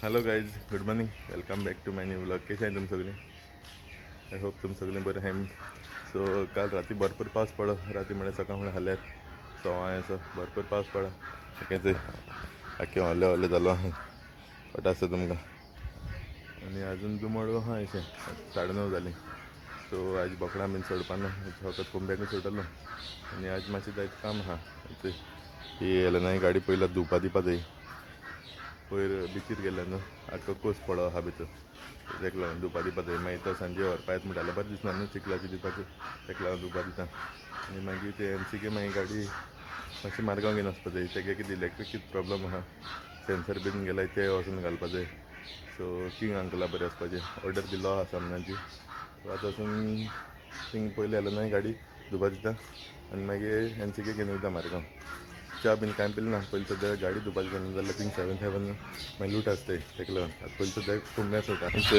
Hello guys, good morning. Welcome back to my new vlog. कसे आहे तुम्ही सगळे? आय होप तुम सगळे बरे आहे. सो काल रात्री भरपूर पाऊस पडो. रात्री म्हणे सकाळ हाल्यात सवाय असं भरपूर पाऊस पडा. सकाळचे आख्खे हल्ले हल्ले झालो पट असं तुमकां. आणि अजून दुमडो हा अशें 9:30 जाली. सो आज बोकडां बीन सोडपाना फकत कोंब्याकूच सोडटलो. आणि आज मातशें जायचं काम आहा. ही येयला नाही गाडी पयला धुवपा दिवपा जाय. पयर बिचीर गेल्या न्हू आख्खो कोस पडो आहा भितर. तेका लागून धुवपा दिवपा जाय. मागीर तो सांजे व्हरपा येता म्हणटालो बरें दिसना न्हू चिकलाची दिवपाचें. तेका लागून धुवपा दिता. आनी मागीर ते MCK मागीर गाडी मातशी मारगांव घेवन वचपा जाय. तेगे कितें इलेक्ट्रीक कितें प्रॉब्लम आहा. सेन्सर बीन गेल्याय ते वचून घालपा जाय. सो किंग अंकला बरें वचपाचें. ऑर्डर दिलो आहा सामनाची. सो आतां वचून थिंग पयलीं येयला न्हय गाडी धुवपा दिता. आनी मागीर MCK घेवन वयता मारगांव. च्या बीन कांय पिलें ना. पयलीं सद्या गाडी धुवपाचें घेवन जाल्यार थिंग 7-7 मागीर लूट आसताय. तेका लागून आतां पयलीं सद्या कुंब्या सोडटा. सो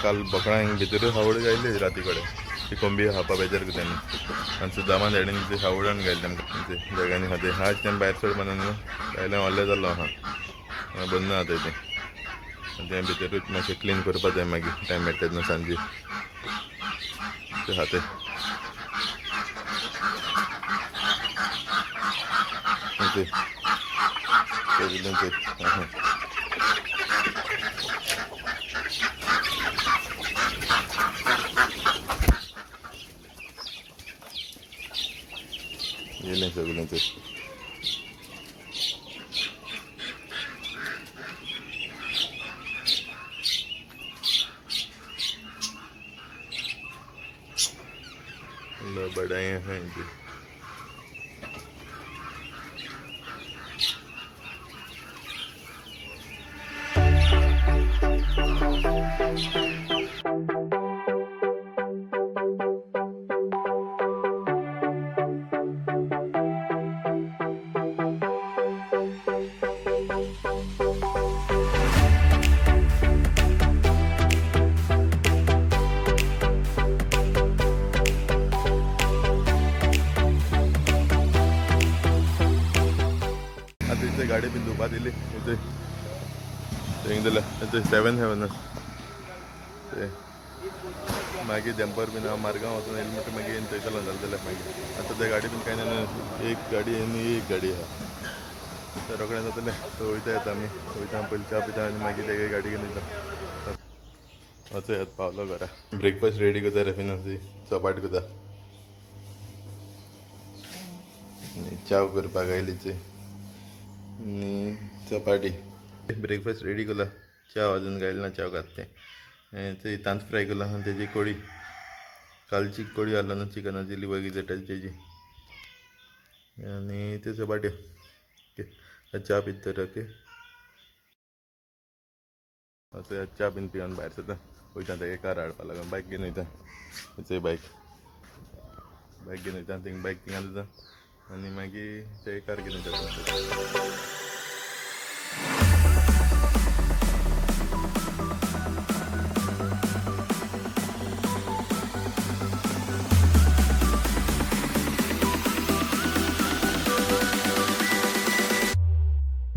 काल बोकडांक भितर हावड गायली राती कडेन. ती कोंबी खावपा बेजार करता न्ही. आनी सुदामा डॅडीन ती हावडान गायली तेमकां ते जगांनी खाते. आज तें भायर सोड म्हणून न्हू गायल्यार व्हडलें जाल्लो आहा. बंद जाता तें. तें भितरूच मातशें क्लीन करपा जाय मागीर टायम मेळटा तेन्ना सांजे ते खाते. येयलें सगळें ते. बडाई आहा ते. आता गाडी बीन धुवपा दिली. थंय जाल्यार 7-7 ते मागीर डॅम्पर बीन हांव मारगांव वचून हेल्मेट मागीर थंयसरलो जाल्यार मागीर आतां ते गाडी बीन कांय ना. एक गाडी आनी एक गाडी आहा. तर रोखडें जातलें. सो वयता येता आमी. वयता पयलीं च्या पिता आनी मागीर तेगे गाडी घेवन वयता. वचो येत पावलो घरा. ब्रेकफास्ट रेडी करता रेफिनाची चपाट करता. चाव करपाक आयलीची आनी चपाटी. ब्रेकफास्ट रेडी केला. च्या अजून गायली ना. च्या घातलें. ते तांत फ्राय केला आनी तेजी कडी. कालची कडी आहलो न्हू चिकनाची लिवर गिजटाची तेजी. आनी त्यो चपाट्यो. ओके च्या पिता तर ओके. असो च्या बीन पिवन भायर सरता. वयता तेगे कार हाडपा लागून. बायक घेवन वयता. तेचो बायक घेवन वयता. थिंग बायक थिंगां जाता आनी मागीर तेगे कार घेवन वयता.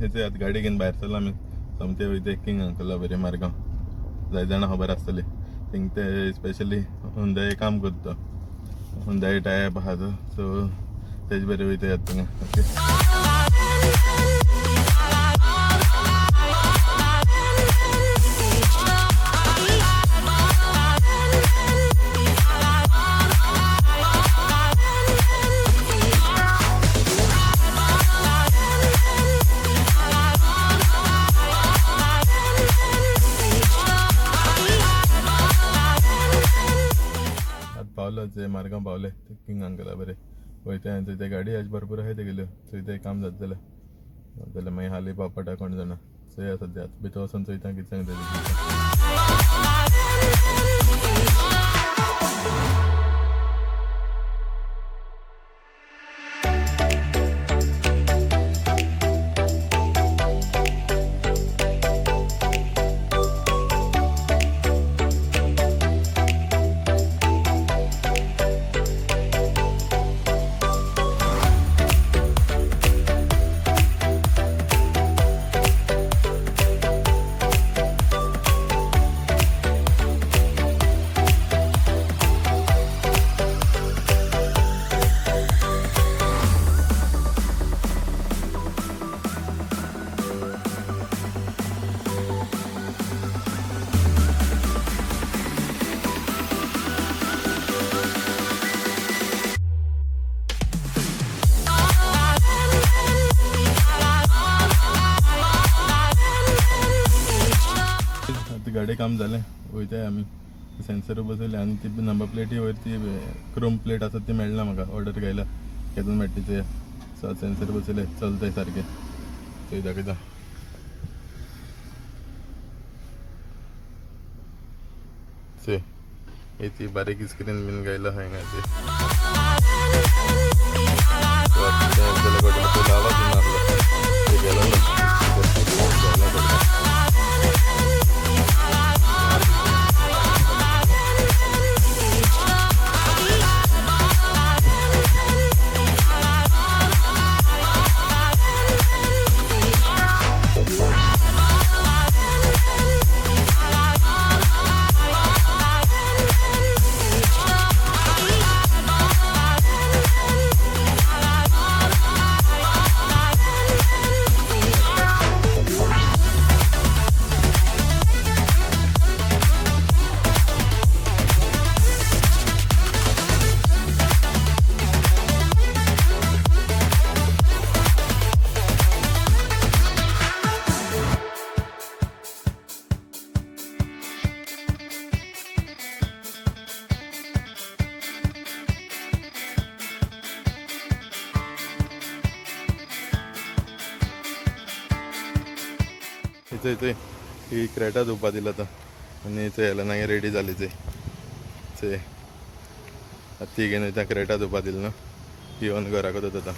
हेचे आतां गाडी घेवन भायर सरला आमी. समते वयता किंग अंकला बरें मारगांव. जाय जाणां खबर आसतली. थिंग ते स्पेशली हुंदाय काम करता. हुंदाय टायप आहा तो. सो तेजे बरें वयता येता थिंगा. ओके पावलो मारगांव पावले. किंग अंकला बरें वयता. थंय गाडी आज भरपूर आहाय तेगेल्यो. थंय ते काम जाता जाल्यार मागीर हाली पावपाटा कोण जाणा. चोया सद्या आतां भितर वचून चोयता कितें सांगता. गाडी काम जालें वयताय आमी सेन्सर बसयले आनी ती नंबर प्लेटी वरती क्रोम प्लेट आसा ती मेळना म्हाका ऑर्डर घायला केदून मेळटा ते सो सेन्सर बसयले चलताय सारकें थंय दाखयता हे ती बारीक स्क्रीन बीन घायला हांगा ते आवाज मारलो ते गेलो इथे ही क्रेटा धुवपा दिला आता आनी याला नाही रेडी जाली ते ती घेवन वयता क्रेटा धुवपा दिली न्हू येवन घरा वतात आता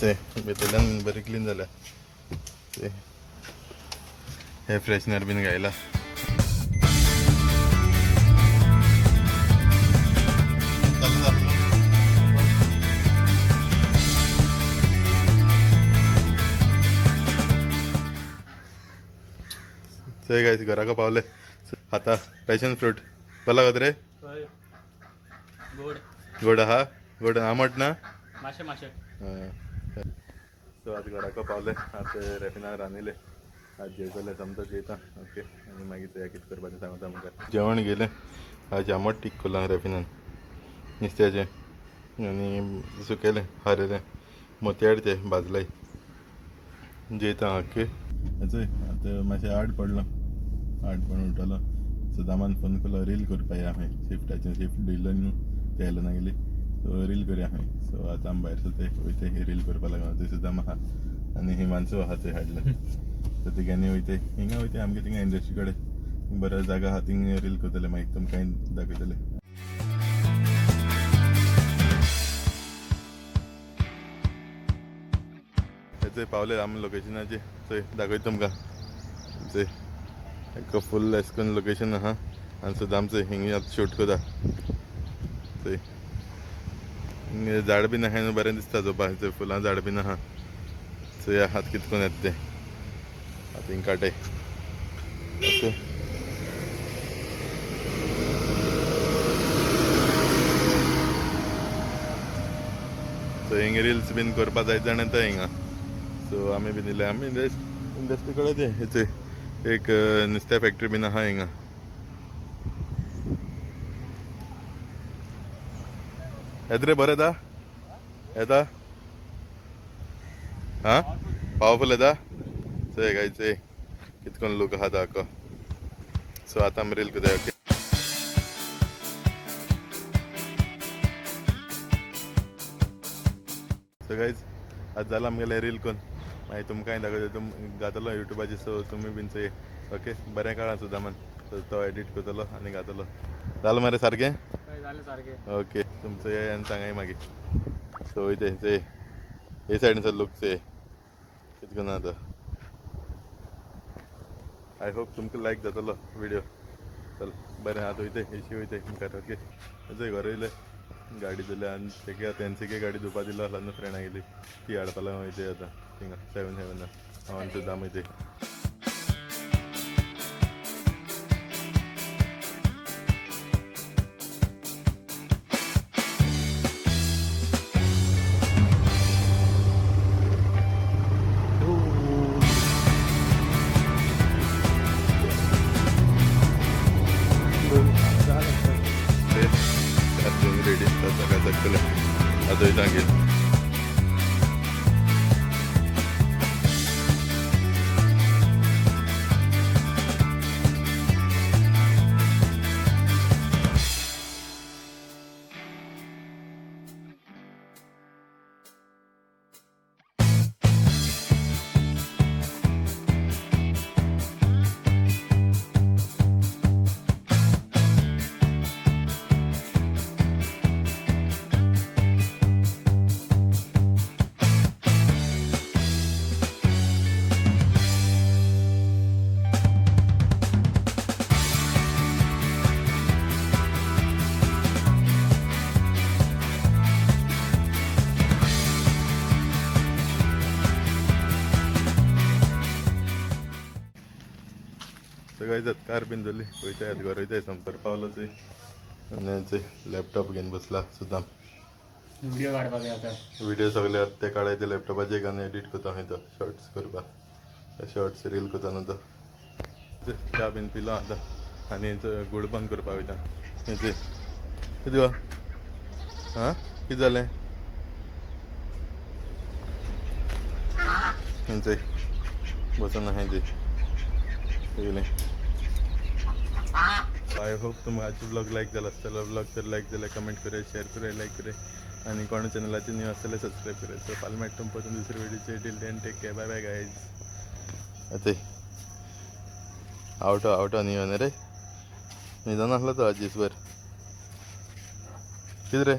ते भितरल्यान बरी क्लीन जाल्या ते हे फ्रेशनर बीन घायला सही गाइस घरा का पावले आता पैशन फ्रूट भला कद रे गोड गोड हा गोड आमट ना माशे माशे सो आज घरा का पावले आता रेफिना रांदिले आज जेवले समजा जेता ओके आणि मागीर ते कितें करपाचें सांगता म्हाका जेवण गेलें आज आमट टीक केलां रेफिनान नुस्त्याचें आनी सुकेलें हारेलें मोतयाड ते भाजलाय जेता ओके चोय आतां मातशें आड पडलो आड पडून उठलो सो दामान फोन केलो रील करपा या हांवें शिफ्टाचें शिफ्ट दिल्लो न्हू ते आयलो ना गेली सो रील करया हांवें सो आतां आमी भायर ते वयते रील करपा लागून थंय सुद्दां आहा आनी हिमांशू आहा थंय हाडलें सो तिगांनी वयते हिंगा वयते आमगे थिंगा इंडस्ट्री कडेन बरो जागा आहा थिंग रील करतले मागीर तुमकां दाखयतले थंय पावले आमी लोकेशनाचेर थंय दाखयता तुमकां थंय एक फूल एश करून लोकेशन आहा आनी सुद्दां आमचो हिंगा शूट करता थंय हिंगा झाड बीन आहाय न्हू बरें दिसता चोवपाक थंय फुलां झाड बीन आहा थंय आहात कितें करून येता ते आतां हिंगा काटाय ओके सो हिंगा रिल्स बीन करपा जायत जाण येता हिंगा सो आमी बीन येयले आमी इंडस्ट्री कडेन ते हेचे एक नुस्त्या फॅक्टरी बीन आहा हिंगा येता रे बरें येता हां पावरफूल येता चोय गायचे कितें करून लूक आहा दाखो सो आतां आमी रील करता ओके सो गायज आज जाला आमगेले रील करून मागीर तुमकांय दाखयता घातलो युट्यूबाचेर सो तुमी बीन चोय ओके बरें काळा सुद्दां मान सो तो एडीट करतलो आनी घातलो जालें मरे सारकें ओके तुमचो ये आनी सांगाय मागीर सो वयते हे सायडीचो लूक चोय कितें करून आतां आय होप तुमकां लायक जातलो विडियो चल बरें आतां वयते एशी वयते मुखार ओके चोय घर येयले गाडी दिली आनी तेगे तेंचेगे गाडी धुवपा दिलो आसलो न्हू फ्रेंडा गेली ती हाडपा लागून वयते आतां थिंगा 7-7 हांव सुद्दां वयते रेडी सगळं आता इथं गेल सगळ्या कार बीन झाली वयता आहेत घर वयता संपर्क पावलं ते आणि लॅपटॉप घेऊन बसला सुद्धा व्हिडिओ काढपाक आता व्हिडिओ सगळे ते काढायचे लॅपटॉपाचे गाणे एडिट करता हयतो शॉर्ट्स करपाक शॉर्ट्स रील करता नंतर च्या बीन पिलो आता आणि गुड बंद करपाक वयता हेचे कितें गो हां कितें जालें हेंचें बसून आहे ते सगळें आय होप तुम्हाला आजची ब्लॉग लाईक झाला असताना ब्लॉग तर लाईक झाला कमेंट करे शेअर करे लाईक करे आणि कोण चॅनलाचे न्यू असले सबस्क्राईब करे सो फाल मेळटा तुमपासून दुसरे व्हिडिओचे till then take care bye bye guys अते आवटो न्यू रे न्हिदोन आसलो तो आज दिसभर कितें रे